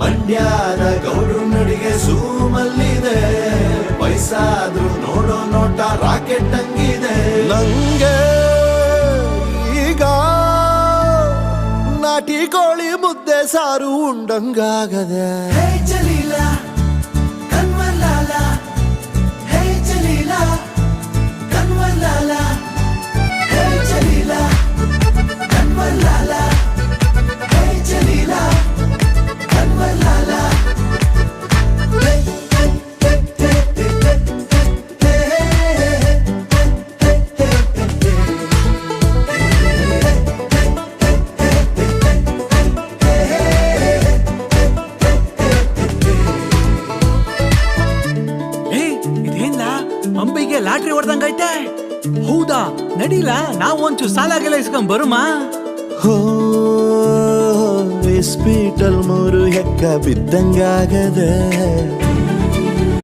ಮಂಡ್ಯದ ಗೌಡ್ರು ನಡಿಗೆ ಸೂಮಲ್ಲಿದೆ, ವಯಸ್ಸಾದ್ರೂ ನೋಡೋ ನೋಟ ರಾಕೆಟ್ ಹಂಗಿದೆ. ನಂಗೆ ಈಗ ನಾಟಿ ಕೋಳಿ ಮುದ್ದೆ ಸಾರು ಉಂಡಂಗಾಗದೆ. ಅಂಬಿಗೆ ಲಾಟ್ರಿ ಹೊಡೆದಂಗೈತೆ. ಹೌದಾ, ನಡೀಲ ನಾವು ಒಂಚೂರು ಸಾಲಾಗೆಲ್ಲ ಇಸ್ಕೊಂಡ್ ಬರುಮಾ? ಹೋ ಇಸ್ಪೀಟಲ್ 3 ಹೆಕ್ಕ ಬಿದ್ದಂಗಾಗದೆ.